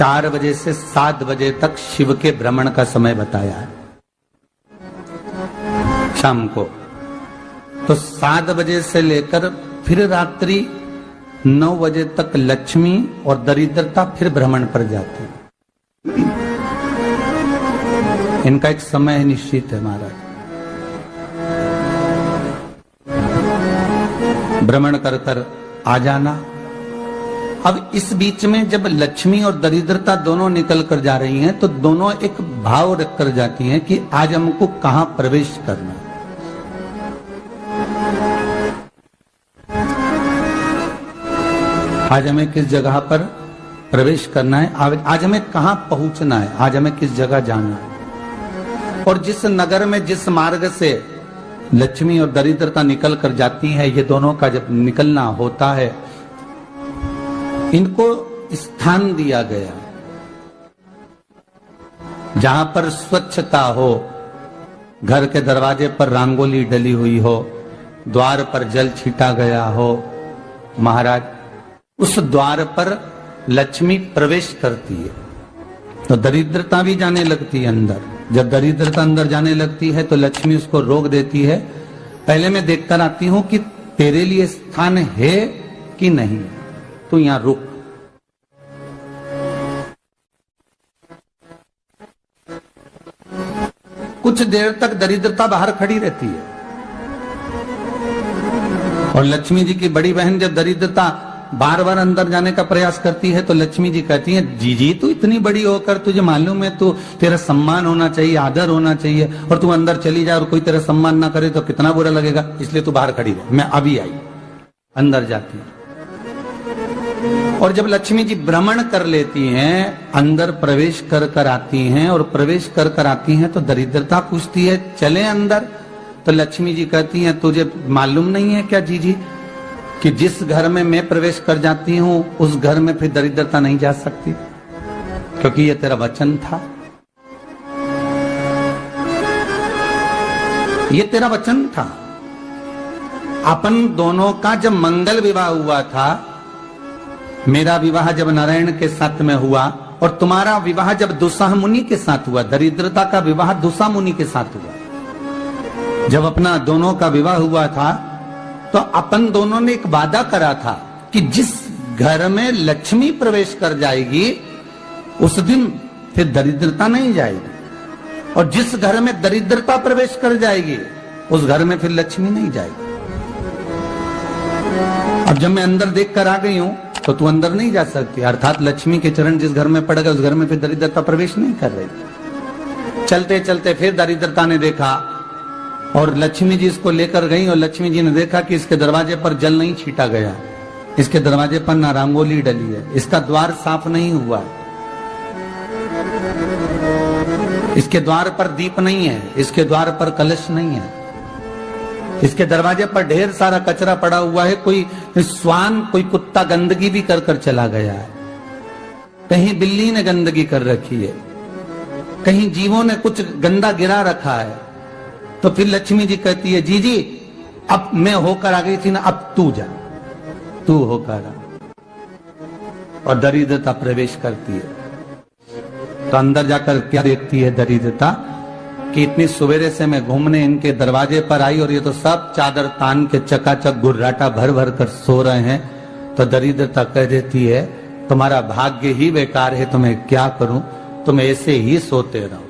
4 बजे से 7 बजे तक शिव के भ्रमण का समय बताया है शाम को। तो 7 बजे से लेकर फिर रात्रि 9 बजे तक लक्ष्मी और दरिद्रता फिर भ्रमण पर जाती है। इनका एक समय निश्चित है महाराज। भ्रमण कर कर आ जाना। अब इस बीच में जब लक्ष्मी और दरिद्रता दोनों निकल कर जा रही हैं तो दोनों एक भाव रख कर जाती हैं कि आज हमको कहां प्रवेश करना है। आज हमें किस जगह पर प्रवेश करना है, आज हमें कहां पहुंचना है, आज हमें किस जगह जाना है। और जिस नगर में जिस मार्ग से लक्ष्मी और दरिद्रता निकल कर जाती है, ये दोनों का जब निकलना होता है, इनको स्थान दिया गया जहां पर स्वच्छता हो, घर के दरवाजे पर रंगोली डली हुई हो, द्वार पर जल छीटा गया हो। महाराज उस द्वार पर लक्ष्मी प्रवेश करती है तो दरिद्रता भी जाने लगती है अंदर। जब दरिद्रता अंदर जाने लगती है तो लक्ष्मी उसको रोक देती है। पहले मैं देखकर आती हूं कि तेरे लिए स्थान है कि नहीं, तू यहां रुक। कुछ देर तक दरिद्रता बाहर खड़ी रहती है और लक्ष्मी जी की बड़ी बहन जब दरिद्रता बार बार अंदर जाने का प्रयास करती है तो लक्ष्मी जी कहती हैं, जीजी तू इतनी बड़ी होकर तुझे मालूम है तू तेरा सम्मान होना चाहिए, आदर होना चाहिए, और तू अंदर चली जाए और कोई तेरा सम्मान ना करे तो कितना बुरा लगेगा, इसलिए तू बाहर खड़ी रह। मैं अभी आई। अंदर जाती है और जब लक्ष्मी जी भ्रमण कर लेती हैं, अंदर प्रवेश कर कर आती हैं और प्रवेश कर कर आती हैं तो दरिद्रता पूछती है चले अंदर। तो लक्ष्मी जी कहती हैं, तुझे मालूम नहीं है क्या जीजी कि जिस घर में मैं प्रवेश कर जाती हूं उस घर में फिर दरिद्रता नहीं जा सकती, क्योंकि ये तेरा वचन था, ये तेरा वचन था। अपन दोनों का जब मंगल विवाह हुआ था, मेरा विवाह जब नारायण के साथ में हुआ और तुम्हारा विवाह जब दुस्साह मुनि के साथ हुआ, दरिद्रता का विवाह दुस्साह मुनि के साथ हुआ। जब अपना दोनों का विवाह हुआ था तो अपन दोनों ने एक वादा करा था कि जिस घर में लक्ष्मी प्रवेश कर जाएगी उस दिन फिर दरिद्रता नहीं जाएगी, और जिस घर में दरिद्रता प्रवेश कर जाएगी उस घर में फिर लक्ष्मी नहीं जाएगी। अब जब मैं अंदर देख कर आ गई हूं तो तू अंदर नहीं जा सकती, अर्थात लक्ष्मी के चरण जिस घर में पड़ गए उस घर में फिर दरिद्रता प्रवेश नहीं कर रही। चलते चलते फिर दरिद्रता ने देखा और लक्ष्मी जी इसको लेकर गई और लक्ष्मी जी ने देखा कि इसके दरवाजे पर जल नहीं छीटा गया, इसके दरवाजे पर ना रंगोली डली है, इसका द्वार साफ नहीं हुआ, इसके द्वार पर दीप नहीं है, इसके द्वार पर कलश नहीं है, इसके दरवाजे पर ढेर सारा कचरा पड़ा हुआ है, कोई स्वान कोई कुत्ता गंदगी भी कर कर चला गया है, कहीं बिल्ली ने गंदगी कर रखी है, कहीं जीवों ने कुछ गंदा गिरा रखा है। तो फिर लक्ष्मी जी कहती है, जीजी अब मैं होकर आ गई थी ना, अब तू जा, तू होकर आ। और दरिद्रता प्रवेश करती है तो अंदर जाकर क्या देखती है दरिद्रता कि इतनी सवेरे से मैं घूमने इनके दरवाजे पर आई और ये तो सब चादर तान के चकाचक गुर्राटा भर भर कर सो रहे हैं। तो दरिद्रता कह देती है, तुम्हारा भाग्य ही बेकार है, तो मैं क्या करूं, तुम ऐसे ही सोते रहो।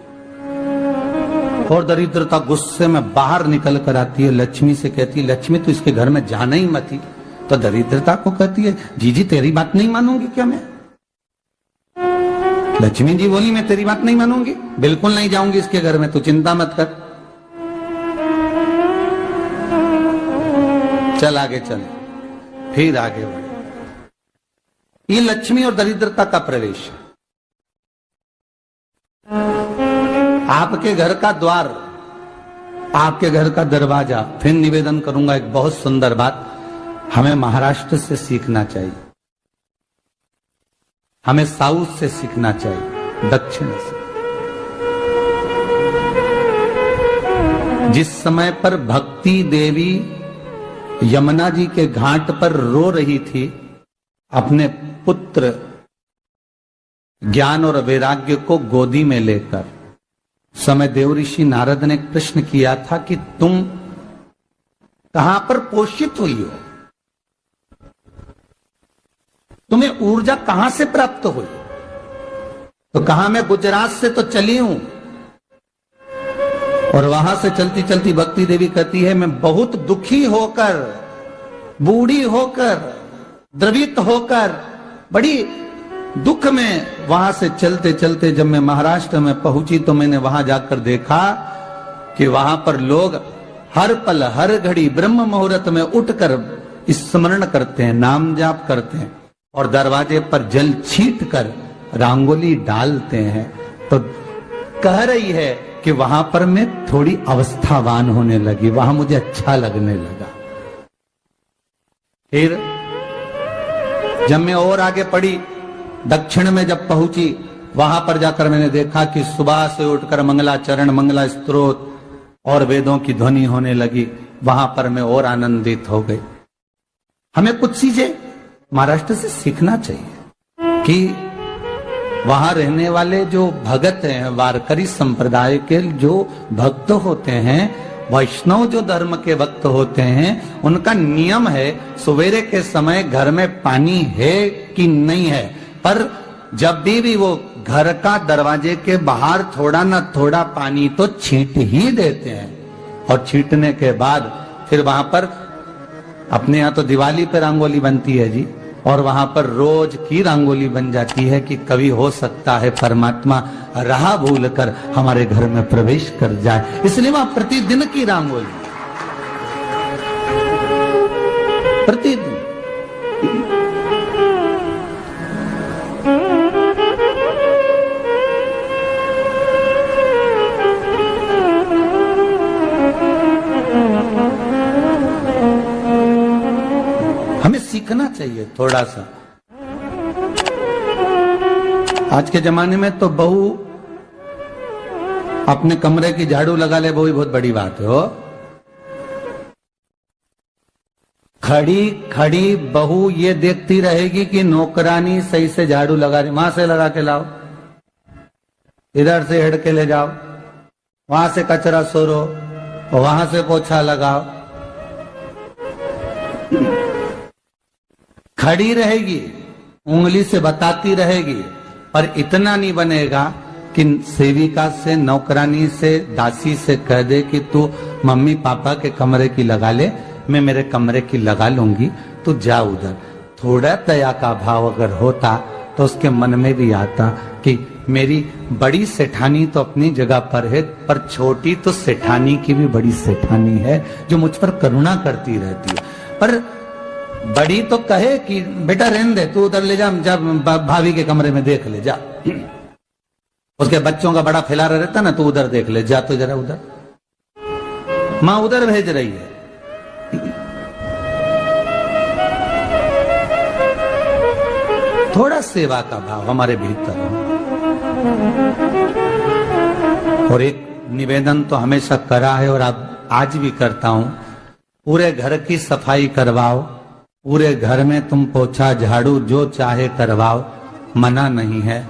और दरिद्रता गुस्से में बाहर निकल कर आती है, लक्ष्मी से कहती है, लक्ष्मी तू इसके घर में जाना ही मत ही। तो दरिद्रता को कहती है, जीजी तेरी बात नहीं मानूंगी क्या मैं? लक्ष्मी जी बोली, मैं तेरी बात नहीं मानूंगी, बिल्कुल नहीं जाऊंगी इसके घर में, तू चिंता मत कर, चल आगे चल। फिर आगे बढ़े। ये लक्ष्मी और दरिद्रता का प्रवेश। आपके घर का द्वार, आपके घर का दरवाजा। फिर निवेदन करूंगा एक बहुत सुंदर बात, हमें महाराष्ट्र से सीखना चाहिए, हमें साउथ से सीखना चाहिए, दक्षिण से। जिस समय पर भक्ति देवी यमुना जी के घाट पर रो रही थी अपने पुत्र ज्ञान और वैराग्य को गोदी में लेकर समय देव ऋषि नारद ने एक प्रश्न किया था कि तुम कहां पर पोषित हुई हो, तुम्हें ऊर्जा कहां से प्राप्त हुई? तो कहा मैं गुजरात से तो चली हूं। और वहां से चलती चलती भक्ति देवी कहती है मैं बहुत दुखी होकर, बूढ़ी होकर, द्रवित होकर, बड़ी दुख में वहां से चलते चलते जब मैं महाराष्ट्र में पहुंची तो मैंने वहां जाकर देखा कि वहां पर लोग हर पल हर घड़ी ब्रह्म मुहूर्त में उठकर स्मरण करते हैं, नाम जाप करते हैं और दरवाजे पर जल छीट कर रंगोली डालते हैं। तो कह रही है कि वहां पर मैं थोड़ी अवस्थावान होने लगी, वहां मुझे अच्छा लगने लगा। फिर जब मैं और आगे पड़ी, दक्षिण में जब पहुंची, वहां पर जाकर मैंने देखा कि सुबह से उठकर मंगलाचरण, मंगला स्तोत्र और वेदों की ध्वनि होने लगी। वहां पर मैं और आनंदित हो गई। हमें कुछ चीजें महाराष्ट्र से सीखना चाहिए कि वहां रहने वाले जो भगत हैं, वारकरी संप्रदाय के जो भक्त होते हैं, वैष्णव जो धर्म के भक्त होते हैं, उनका नियम है सवेरे के समय घर में पानी है कि नहीं है, पर जब भी वो घर का दरवाजे के बाहर थोड़ा ना थोड़ा पानी तो छींट ही देते हैं। और छींटने के बाद फिर वहां पर अपने यहाँ तो दिवाली पे रंगोली बनती है जी, और वहां पर रोज की रंगोली बन जाती है कि कभी हो सकता है परमात्मा राह भूल कर हमारे घर में प्रवेश कर जाए, इसलिए वहां प्रतिदिन की रंगोली, प्रतिदिन। हमें सीखना चाहिए थोड़ा सा। आज के जमाने में तो बहू अपने कमरे की झाड़ू लगा ले, वो ही बहुत बड़ी बात है। हो खड़ी खड़ी बहू ये देखती रहेगी कि नौकरानी सही से झाड़ू लगा रही, वहां से लगा के लाओ, इधर से हेड के ले जाओ, वहां से कचरा सोरो, वहां से पोछा लगाओ। खड़ी रहेगी, उंगली से बताती रहेगी, पर इतना नहीं बनेगा कि सेविका से, नौकरानी से, दासी से कह दे कि तू मम्मी पापा के कमरे की लगा ले, मैं मेरे कमरे की लगा लूंगी, तू जा उधर। थोड़ा दया का भाव अगर होता तो उसके मन में भी आता कि मेरी बड़ी सेठानी तो अपनी जगह पर है, पर छोटी तो सेठानी की भी बड़ी सेठानी है जो मुझ पर करुणा करती रहती है। पर बड़ी तो कहे कि बेटा रहने दे, तू उधर ले जा, जब भाभी के कमरे में देख ले जा। उसके बच्चों का बड़ा फैलारा रहता ना, तू उधर देख ले जा, तो जरा उधर, मां उधर भेज रही है। थोड़ा सेवा का भाव हमारे भीतर हो। और एक निवेदन तो हमेशा करा है और अब आज भी करता हूं, पूरे घर की सफाई करवाओ, पूरे घर में तुम पोछा झाड़ू जो चाहे करवाओ, मना नहीं है।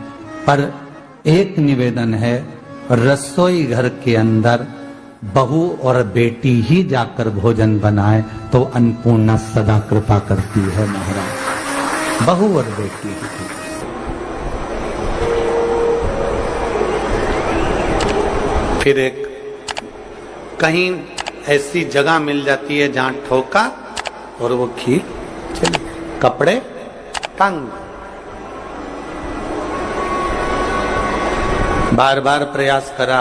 पर एक निवेदन है, रसोई घर के अंदर बहू और बेटी ही जाकर भोजन बनाए तो अन्नपूर्णा सदा कृपा करती है महाराज। बहू और बेटी ही। फिर एक कहीं ऐसी जगह मिल जाती है जहां ठोका और वो खीर चली, कपड़े टांग, बार बार प्रयास करा,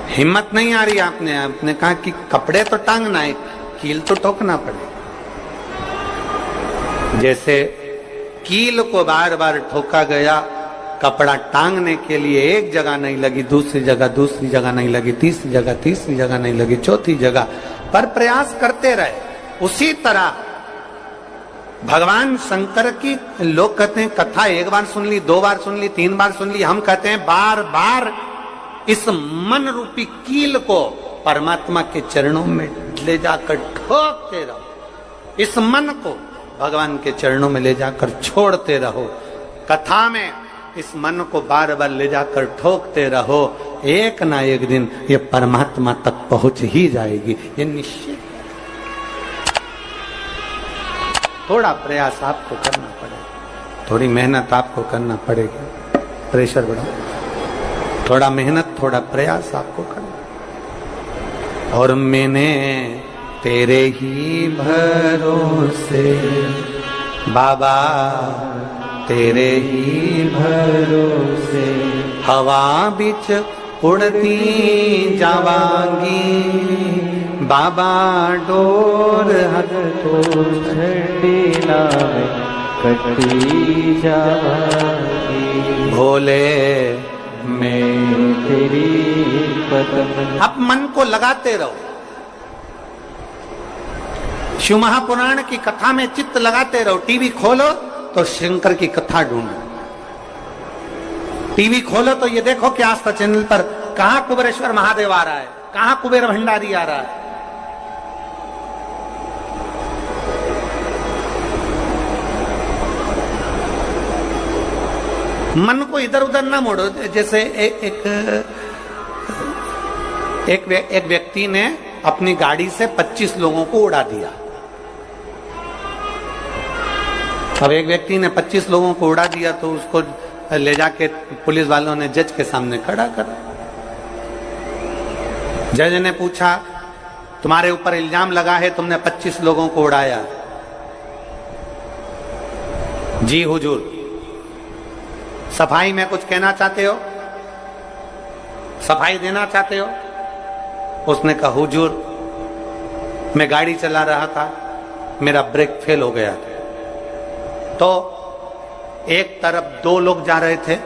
हिम्मत नहीं आ रही। आपने कहा कि कपड़े तो टांगना है, कील तो ठोकना पड़े। जैसे कील को बार बार ठोका गया, कपड़ा टांगने के लिए एक जगह नहीं लगी, दूसरी जगह नहीं लगी, तीसरी जगह नहीं लगी, चौथी जगह पर प्रयास करते रहे। उसी तरह भगवान शंकर की, लोग कहते हैं कथा एक बार सुन ली, 2 बार सुन ली, 3 बार सुन ली, हम कहते हैं बार बार इस मन रूपी कील को परमात्मा के चरणों में ले जाकर ठोकते रहो। इस मन को भगवान के चरणों में ले जाकर छोड़ते रहो, कथा में इस मन को बार बार ले जाकर ठोकते रहो, एक ना एक दिन ये परमात्मा तक पहुंच ही जाएगी, ये निश्चित। थोड़ा प्रयास आपको करना पड़ेगा, थोड़ी मेहनत आपको करना पड़ेगी, प्रेशर बढ़ा, थोड़ा मेहनत थोड़ा प्रयास आपको करना। और मैंने तेरे ही भरोसे बाबा, तेरे ही भरोसे हवा बिच उड़ती जावांगी बाबा, डोर हद तो छड़ी लावे कटी जावांगी भोले मैं तेरी कदम। अब मन को लगाते रहो, शिव महापुराण की कथा में चित्त लगाते रहो। टीवी खोलो तो शंकर की कथा ढूंढो, टीवी खोलो तो ये देखो कि आस्था चैनल पर कहां कुबेरेश्वर महादेव आ रहा है, कहां कुबेर भंडारी आ रहा है। मन को इधर उधर ना मोड़ो। जैसे एक व्यक्ति ने अपनी गाड़ी से 25 लोगों को उड़ा दिया। अब एक व्यक्ति ने 25 लोगों को उड़ा दिया तो उसको ले जाके पुलिस वालों ने जज के सामने खड़ा कर। जज ने पूछा, तुम्हारे ऊपर इल्जाम लगा है तुमने 25 लोगों को उड़ाया। जी हुजूर, सफाई में कुछ कहना चाहते हो, सफाई देना चाहते हो? उसने कहा, हुजूर मैं गाड़ी चला रहा था, मेरा ब्रेक फेल हो गया था, तो एक तरफ 2 लोग जा रहे थे,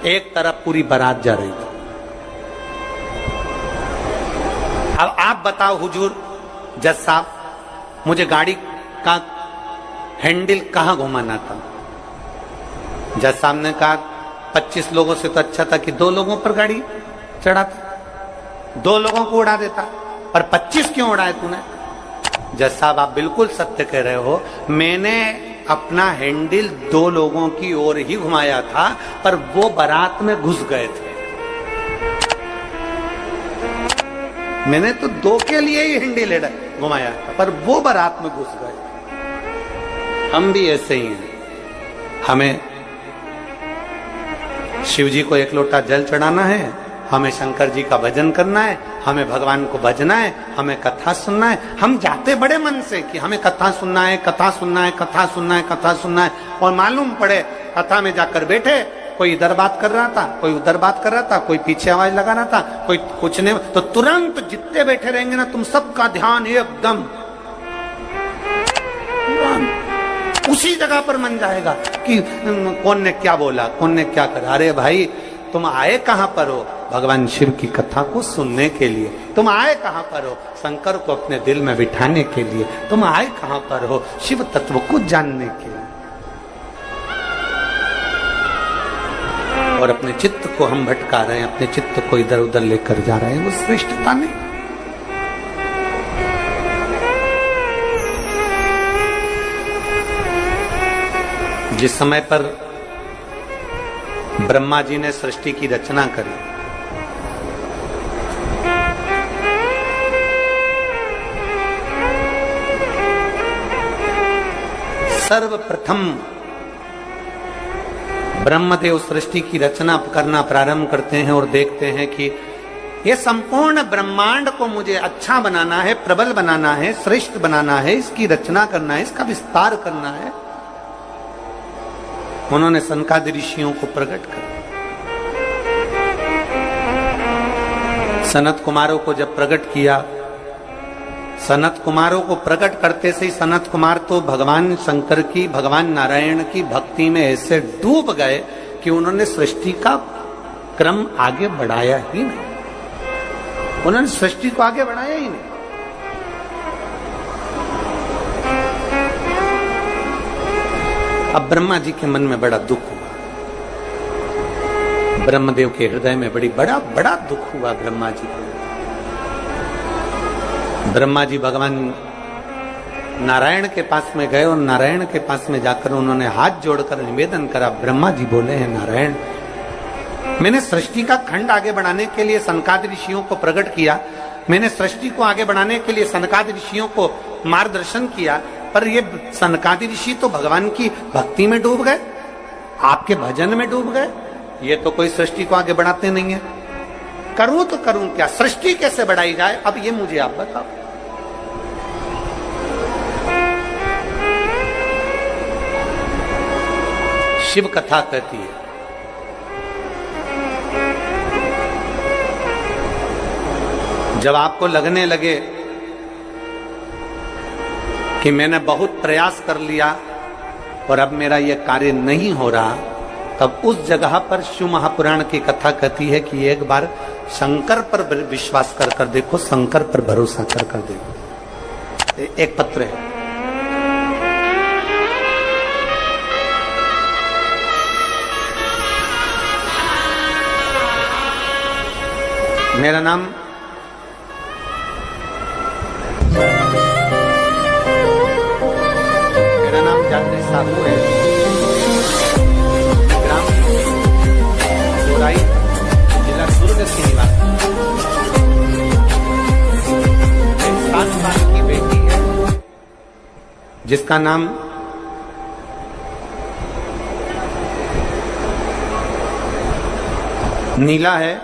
एक तरफ पूरी बारात जा रही थी। अब आप बताओ हुजूर, जज साहब, मुझे गाड़ी का हैंडल कहां घुमाना था? जज साहब ने कहा, 25 लोगों से तो अच्छा था कि 2 लोगों पर गाड़ी चढ़ाता, 2 लोगों को उड़ा देता, पर 25 क्यों उड़ाए तूने? जज साहब, आप बिल्कुल सत्य कह रहे हो, मैंने अपना हैंडल 2 लोगों की ओर ही घुमाया था, पर वो बारात में घुस गए थे। मैंने तो 2 के लिए ही हैंडल घुमाया था, पर वो बारात में घुस गए। हम भी ऐसे ही हैं, हमें शिव जी को 1 लोटा जल चढ़ाना है, हमें शंकर जी का भजन करना है, हमें भगवान को भजना है, हमें कथा सुनना है। हम जाते बड़े मन से कि हमें कथा सुनना है, कथा सुनना है, कथा सुनना है, कथा सुनना है, और मालूम पड़े कथा में जाकर बैठे, कोई इधर बात कर रहा था, कोई उधर बात कर रहा था, कोई पीछे आवाज लगा रहा था, कोई कुछ नहीं, तो तुरंत जितने बैठे रहेंगे ना, तुम सबका ध्यान एकदम उसी जगह पर मन जाएगा कि कौन ने क्या बोला, कौन ने क्या करा। अरे भाई, तुम आए कहां पर हो? भगवान शिव की कथा को सुनने के लिए। तुम आए कहां पर हो? शंकर को अपने दिल में बिठाने के लिए। तुम आए कहां पर हो? शिव तत्व को जानने के लिए। और अपने चित्त को हम भटका रहे हैं, अपने चित्त को इधर उधर लेकर जा रहे हैं, वो श्रेष्ठता नहीं। जिस समय पर ब्रह्मा जी ने सृष्टि की रचना करी, सर्वप्रथम ब्रह्मदेव सृष्टि की रचना करना प्रारंभ करते हैं और देखते हैं कि ये संपूर्ण ब्रह्मांड को मुझे अच्छा बनाना है, प्रबल बनाना है, श्रेष्ठ बनाना है, इसकी रचना करना है, इसका विस्तार करना है। उन्होंने सनकादि ऋषियों को प्रकट कर, सनत कुमारों को जब प्रकट किया, सनत कुमारों को प्रकट करते से ही सनत कुमार तो भगवान शंकर की, भगवान नारायण की भक्ति में ऐसे डूब गए कि उन्होंने सृष्टि का क्रम आगे बढ़ाया ही नहीं। उन्होंने सृष्टि को आगे बढ़ाया ही नहीं। अब ब्रह्मा जी के मन में बड़ा दुख हुआ, ब्रह्मदेव के हृदय में बड़ा दुख हुआ ब्रह्मा जी को। ब्रह्मा जी भगवान नारायण के पास में गए और नारायण के पास में जाकर उन्होंने हाथ जोड़कर निवेदन करा। ब्रह्मा जी बोले हैं, नारायण, मैंने सृष्टि का खंड आगे बढ़ाने के लिए सनकादि ऋषियों को प्रकट किया, मैंने सृष्टि को आगे बढ़ाने के लिए सनकादि ऋषियों को मार्गदर्शन किया, पर ये सनकादि ऋषि तो भगवान की भक्ति में डूब गए, आपके भजन में डूब गए, ये तो कोई सृष्टि को आगे बढ़ाते नहीं है। करूं तो करूं क्या, सृष्टि कैसे बढ़ाई जाए, अब ये मुझे आप बताओ। शिव कथा कहती है, जब आपको लगने लगे कि मैंने बहुत प्रयास कर लिया और अब मेरा यह कार्य नहीं हो रहा, तब उस जगह पर शिव महापुराण की कथा कहती है कि एक बार शंकर पर विश्वास कर देखो, शंकर पर भरोसा कर देखो। एक पत्र है, मेरा नाम जात्री साहू है, ग्राम बोराई, जिला दुर्ग की निवासी। 7 साल की बेटी है जिसका नाम नीला है।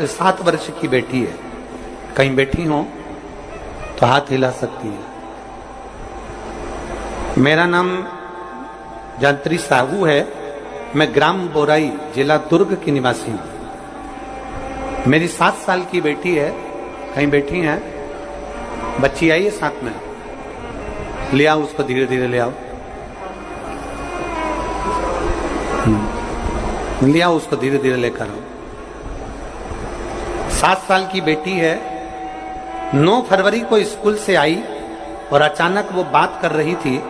7 वर्ष की बेटी है। कहीं बैठी हो तो हाथ हिला सकती है। मेरा नाम जात्री साहू है, मैं ग्राम बोराई, जिला दुर्ग की निवासी हूं। मेरी 7 साल की बेटी है, कहीं बैठी है, बच्ची आई है साथ में, ले आओ उसको, धीरे धीरे ले आओ, ले आओ उसको, धीरे धीरे लेकर आओ। 7 साल की बेटी है। 9 फरवरी को स्कूल से आई और अचानक वो बात कर रही थी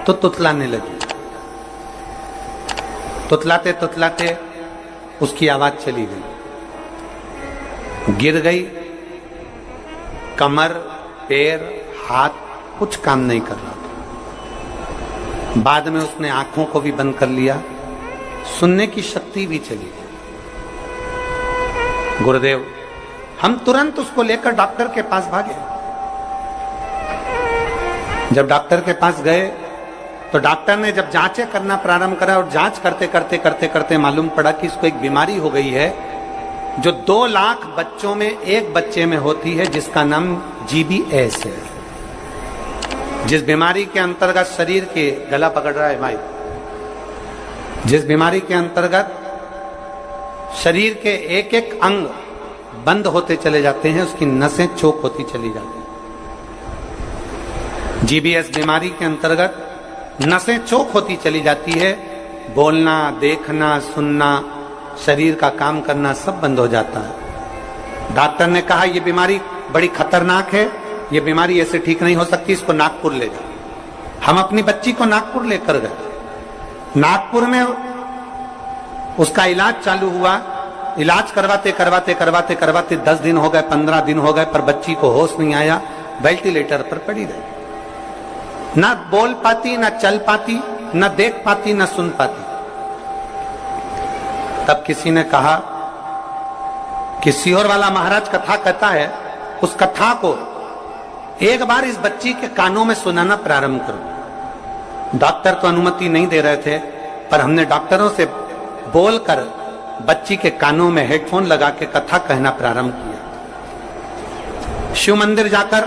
तो तुतलाने लगी। तुतलाते तुतलाते उसकी आवाज चली गई, गिर गई। कमर, पैर, हाथ कुछ काम नहीं कर रहा था। बाद में उसने आंखों को भी बंद कर लिया, सुनने की शक्ति भी चली गई। गुरुदेव, हम तुरंत उसको लेकर डॉक्टर के पास भागे। जब डॉक्टर के पास गए तो डॉक्टर ने जब जांचें करना प्रारंभ करा और जांच करते करते करते करते मालूम पड़ा कि इसको एक बीमारी हो गई है जो 2 लाख बच्चों में एक बच्चे में होती है, जिसका नाम GBS है। जिस बीमारी के अंतर्गत शरीर के, गला पकड़ रहा है भाई, जिस बीमारी के अंतर्गत शरीर के एक एक अंग बंद होते चले जाते हैं, उसकी नसें चोक होती चली जाती हैं। GBS बीमारी के अंतर्गत नसें चोक होती चली जाती है, बोलना, देखना, सुनना, शरीर का काम करना सब बंद हो जाता है। डॉक्टर ने कहा यह बीमारी बड़ी खतरनाक है, यह बीमारी ऐसे ठीक नहीं हो सकती, इसको नागपुर ले जाओ। हम अपनी बच्ची को नागपुर लेकर गए। नागपुर में उसका इलाज चालू हुआ। इलाज करवाते करवाते करवाते करवाते 10 दिन हो गए, 15 दिन हो गए, पर बच्ची को होश नहीं आया, वेंटिलेटर पर पड़ी रही। ना बोल पाती, ना चल पाती, ना देख पाती, ना सुन पाती। तब किसी ने कहा कि सीहोर वाला महाराज कथा कहता है, उस कथा को एक बार इस बच्ची के कानों में सुनाना प्रारंभ करो। डॉक्टर तो अनुमति नहीं दे रहे थे, पर हमने डॉक्टरों से बोलकर बच्ची के कानों में हेडफोन लगा के कथा कहना प्रारंभ किया। शिव मंदिर जाकर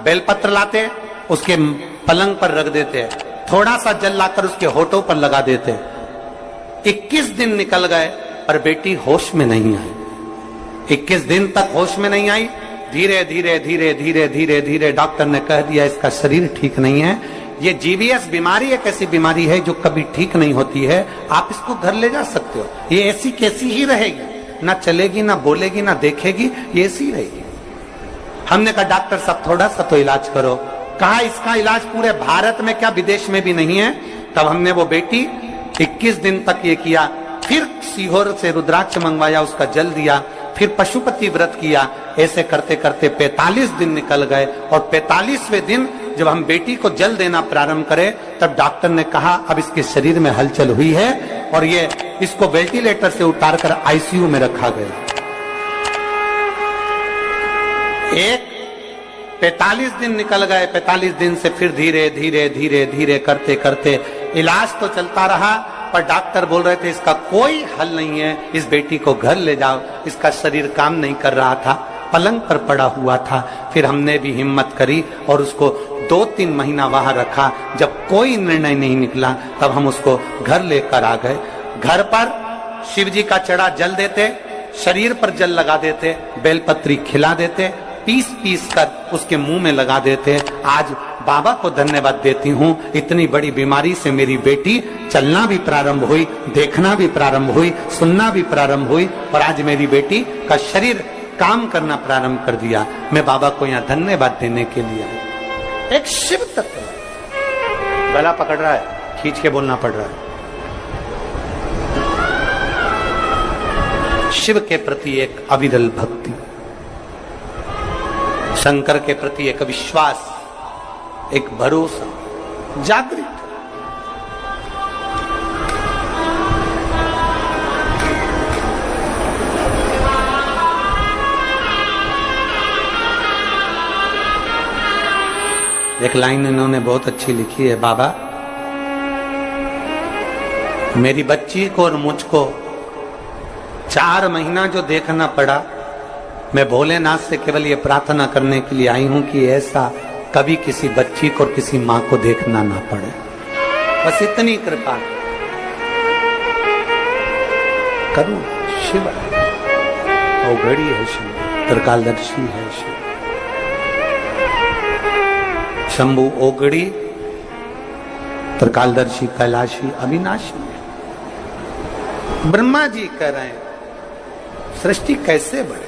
बेलपत्र लाते, उसके पलंग पर रख देते, थोड़ा सा जल लाकर उसके होठों पर लगा देते। 21 दिन निकल गए पर बेटी होश में नहीं आई। 21 दिन तक होश में नहीं आई। धीरे धीरे धीरे धीरे धीरे धीरे डॉक्टर ने कह दिया इसका शरीर ठीक नहीं है, ये GBS बीमारी एक ऐसी बीमारी है जो कभी ठीक नहीं होती है, आप इसको घर ले जा सकते हो, ये ऐसी कैसी ही रहेगी, ना चलेगी, ना बोलेगी, ना देखेगी, ये ऐसी रहेगी। हमने कहा डॉक्टर साहब थोड़ा सा तो इलाज करो। कहा इसका इलाज पूरे भारत में क्या विदेश में भी नहीं है। तब हमने वो बेटी 21 दिन तक ये किया, फिर सीहोर से रुद्राक्ष मंगवाया, उसका जल दिया, फिर पशुपति व्रत किया। ऐसे करते करते 45 दिन निकल गए और 45वें दिन जब हम बेटी को जल देना प्रारंभ करें तब डॉक्टर ने कहा अब इसके शरीर में हलचल हुई है और ये इसको वेंटिलेटर से उतारकर आईसीयू में रखा गया। एक 45 दिन निकल गए। 45 दिन से फिर धीरे धीरे धीरे धीरे करते करते इलाज तो चलता रहा, पर डॉक्टर बोल रहे थे इसका कोई हल नहीं है, इस बेटी को घर ले जाओ। इसका शरीर काम नहीं कर रहा था, पलंग पर पड़ा हुआ था। फिर हमने भी हिम्मत करी और उसको 2-3 महीना वहां रखा। जब कोई निर्णय नहीं निकला तब हम उसको घर लेकर आ गए। घर पर शिव जी का चढ़ा जल देते, शरीर पर जल लगा देते, बेलपत्री खिला देते, पीस पीस कर उसके मुंह में लगा देते। आज बाबा को धन्यवाद देती हूँ, इतनी बड़ी बीमारी से मेरी बेटी चलना भी प्रारंभ हुई, देखना भी प्रारंभ हुई, सुनना भी प्रारंभ हुई और आज मेरी बेटी का शरीर काम करना प्रारंभ कर दिया। मैं बाबा को यहाँ धन्यवाद देने के लिए आया। एक शिव तत्व गला पकड़ रहा है, खींच के बोलना पड़ रहा है। शिव के प्रति एक अविरल भक्ति, शंकर के प्रति एक विश्वास, एक भरोसा जागृत। एक लाइन इन्होंने बहुत अच्छी लिखी है, बाबा मेरी बच्ची को और मुझको 4 महीना जो देखना पड़ा, मैं भोलेनाथ से केवल ये प्रार्थना करने के लिए आई हूं कि ऐसा कभी किसी बच्ची को और किसी मां को देखना ना पड़े। बस इतनी कृपा करूं। शिव औघड़ी है, शिव त्रिकालदर्शी है, शिव शंभु औघड़ी, त्रिकालदर्शी, कैलाशी, अविनाशी। ब्रह्मा जी कह रहे हैं सृष्टि कैसे बढ़े,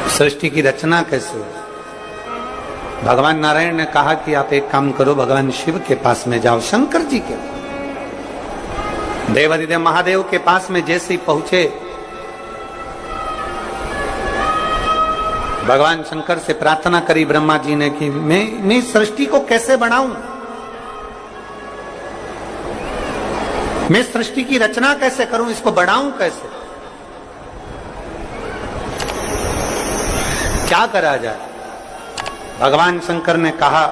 सृष्टि की रचना कैसे हो। भगवान नारायण ने कहा कि आप एक काम करो, भगवान शिव के पास में जाओ, शंकर जी के देवादिदेव महादेव के पास में जैसे ही पहुंचे, भगवान शंकर से प्रार्थना करी ब्रह्मा जी ने कि मैं सृष्टि को कैसे बढ़ाऊं, मैं सृष्टि की रचना कैसे करूं, इसको बढ़ाऊं कैसे, क्या करा जाए। भगवान शंकर ने कहा